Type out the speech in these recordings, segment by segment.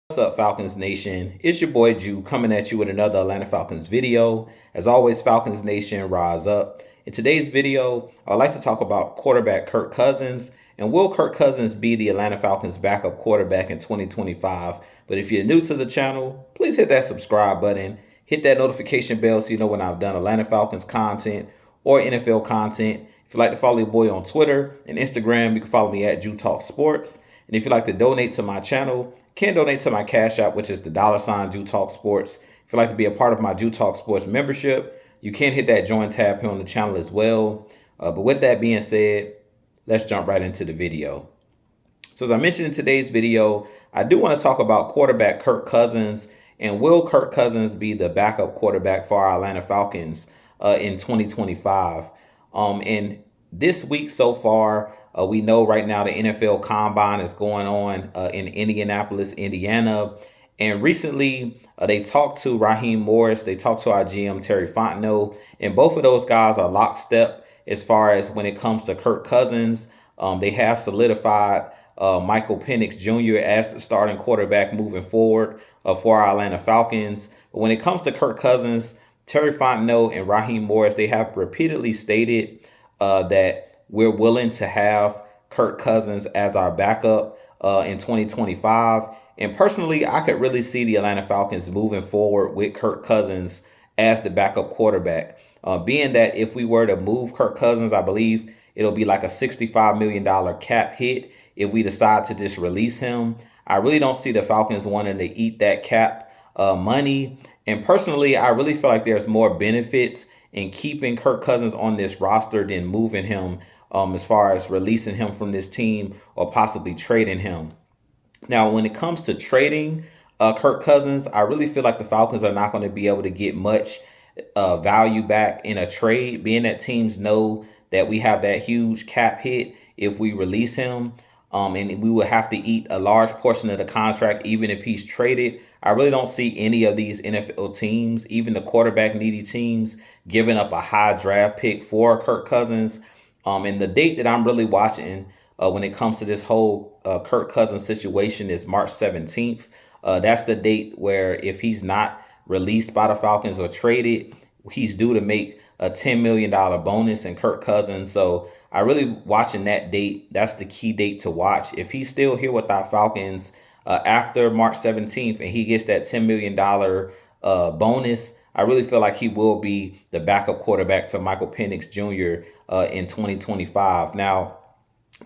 What's up, Falcons Nation? It's your boy Jew coming at you with another Atlanta Falcons video. As always, Falcons Nation, rise up. In today's video, I'd like to talk about quarterback Kirk Cousins and will Kirk Cousins be the Atlanta Falcons backup quarterback in 2025? But if you're new to the channel, please hit that subscribe button, hit that notification bell so you know when I've done Atlanta Falcons content or NFL content. If you'd like to follow your boy on Twitter and Instagram, you can follow me at Jew Talk Sports. And if you'd like to donate to my channel, you can donate to my Cash App, which is the $ Jew Talk Sports. If you'd like to be a part of my Jew Talk Sports membership, you can hit that join tab here on the channel as well. But with that being said, let's jump right into the video. So as I mentioned in today's video, I do want to talk about quarterback Kirk Cousins and will Kirk Cousins be the backup quarterback for our Atlanta Falcons in 2025? And this week so far, we know right now the NFL Combine is going on in Indianapolis, Indiana. And recently, they talked to Raheem Morris. They talked to our GM, Terry Fontenot. And both of those guys are lockstep as far as when it comes to Kirk Cousins. They have solidified Michael Penix Jr. as the starting quarterback moving forward for our Atlanta Falcons. But when it comes to Kirk Cousins, Terry Fontenot and Raheem Morris, they have repeatedly stated that we're willing to have Kirk Cousins as our backup in 2025. And personally, I could really see the Atlanta Falcons moving forward with Kirk Cousins as the backup quarterback. Being that if we were to move Kirk Cousins, I believe it'll be like a $65 million cap hit if we decide to just release him. I really don't see the Falcons wanting to eat that cap money. And personally, I really feel like there's more benefits in keeping Kirk Cousins on this roster than moving him as far as releasing him from this team or possibly trading him. Now, when it comes to trading Kirk Cousins, I really feel like the Falcons are not going to be able to get much value back in a trade, being that teams know that we have that huge cap hit if we release him. And we will have to eat a large portion of the contract, even if he's traded. I really don't see any of these NFL teams, even the quarterback needy teams, giving up a high draft pick for Kirk Cousins. And the date that I'm really watching when it comes to this whole Kirk Cousins situation is March 17th. That's the date where if he's not released by the Falcons or traded, he's due to make a $10 million bonus in Kirk Cousins. So I really watching that date. That's the key date to watch. If he's still here with our Falcons after March 17th and he gets that $10 million bonus, I really feel like he will be the backup quarterback to Michael Penix Jr. In 2025. Now,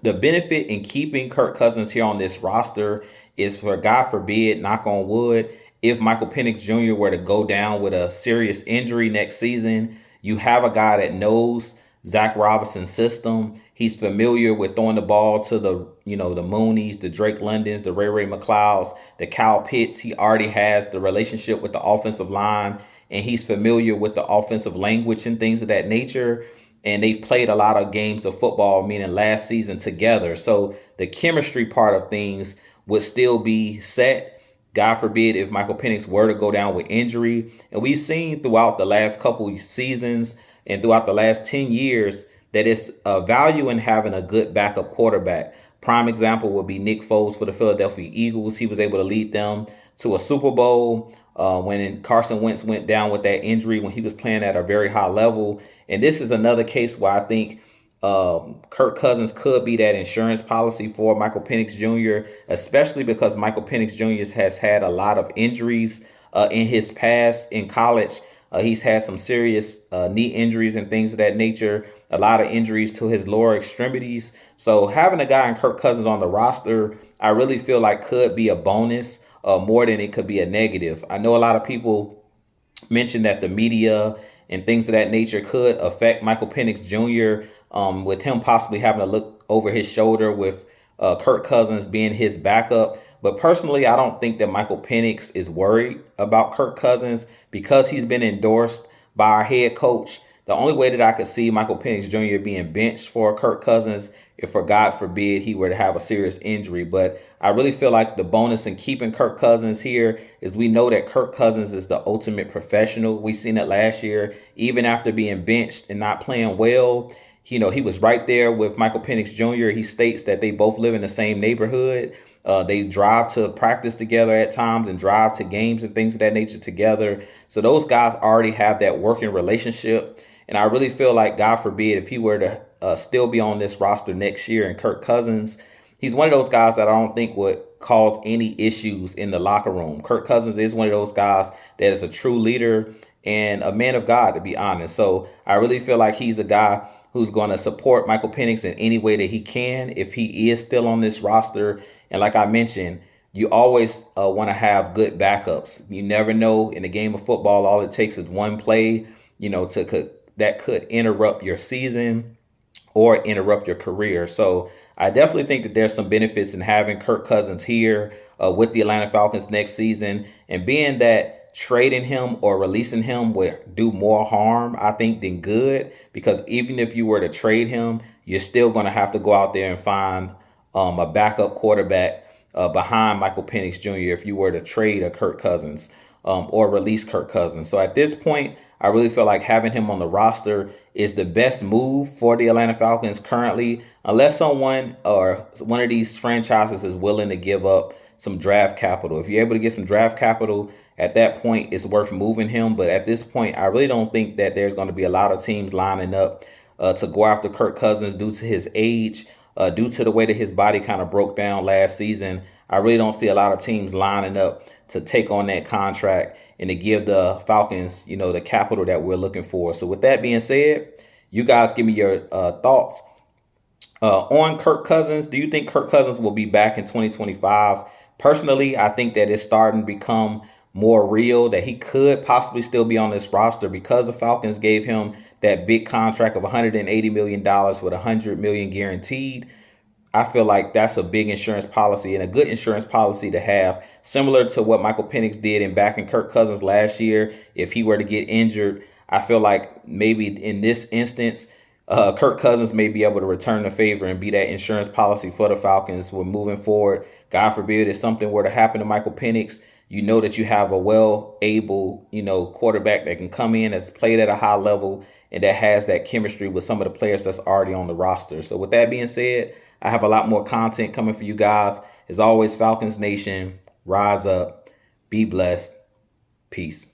the benefit in keeping Kirk Cousins here on this roster is for, God forbid, knock on wood, if Michael Penix Jr. were to go down with a serious injury next season, you have a guy that knows Zach Robinson's system. He's familiar with throwing the ball to the Moonies, the Drake Londons, the Ray McLeods, the Kyle Pitts. He already has the relationship with the offensive line, and he's familiar with the offensive language and things of that nature. And they've played a lot of games of football, meaning last season, together. So the chemistry part of things would still be set. God forbid if Michael Penix were to go down with injury. And we've seen throughout the last couple seasons and throughout the last 10 years that it's a value in having a good backup quarterback. Prime example would be Nick Foles for the Philadelphia Eagles. He was able to lead them to a Super Bowl when Carson Wentz went down with that injury when he was playing at a very high level. And this is another case where I think Kirk Cousins could be that insurance policy for Michael Penix Jr., especially because Michael Penix Jr. has had a lot of injuries in his past in college. He's had some serious knee injuries and things of that nature, a lot of injuries to his lower extremities. So having a guy in Kirk Cousins on the roster, I really feel like could be a bonus more than it could be a negative. I know a lot of people mentioned that the media and things of that nature could affect Michael Penix Jr. With him possibly having to look over his shoulder with Kirk Cousins being his backup. But personally, I don't think that Michael Penix is worried about Kirk Cousins because he's been endorsed by our head coach. The only way that I could see Michael Penix Jr. being benched for Kirk Cousins if, for God forbid, he were to have a serious injury. But I really feel like the bonus in keeping Kirk Cousins here is we know that Kirk Cousins is the ultimate professional. We seen it last year, even after being benched and not playing well. He was right there with Michael Penix Jr. He states that they both live in the same neighborhood. They drive to practice together at times and drive to games and things of that nature together. So those guys already have that working relationship. And I really feel like, God forbid, if he were to still be on this roster next year, and Kirk Cousins, he's one of those guys that I don't think would cause any issues in the locker room. Kirk Cousins is one of those guys that is a true leader and a man of God, to be honest. So I really feel like he's a guy who's going to support Michael Penix in any way that he can if he is still on this roster. And like I mentioned, you always want to have good backups. You never know, in the game of football, all it takes is one play, that could interrupt your season or interrupt your career. So I definitely think that there's some benefits in having Kirk Cousins here with the Atlanta Falcons next season, and being that trading him or releasing him would do more harm, I think, than good, because even if you were to trade him, you're still going to have to go out there and find a backup quarterback behind Michael Penix Jr. if you were to trade a Kirk Cousins or release Kirk Cousins. So at this point, I really feel like having him on the roster is the best move for the Atlanta Falcons currently, unless someone or one of these franchises is willing to give up some draft capital. If you're able to get some draft capital, at that point, it's worth moving him. But at this point, I really don't think that there's going to be a lot of teams lining up to go after Kirk Cousins due to his age, due to the way that his body kind of broke down last season. I really don't see a lot of teams lining up to take on that contract and to give the Falcons, the capital that we're looking for. So with that being said, you guys give me your thoughts on Kirk Cousins. Do you think Kirk Cousins will be back in 2025? Personally, I think that it's starting to become more real that he could possibly still be on this roster, because the Falcons gave him that big contract of $180 million with $100 million guaranteed. I feel like that's a big insurance policy and a good insurance policy to have, similar to what Michael Penix did in backing Kirk Cousins last year. If he were to get injured, I feel like maybe in this instance, Kirk Cousins may be able to return the favor and be that insurance policy for the Falcons when moving forward. God forbid if something were to happen to Michael Penix, you know that you have a well-able, quarterback that can come in, that's played at a high level, and that has that chemistry with some of the players that's already on the roster. So with that being said, I have a lot more content coming for you guys. As always, Falcons Nation, rise up, be blessed, peace.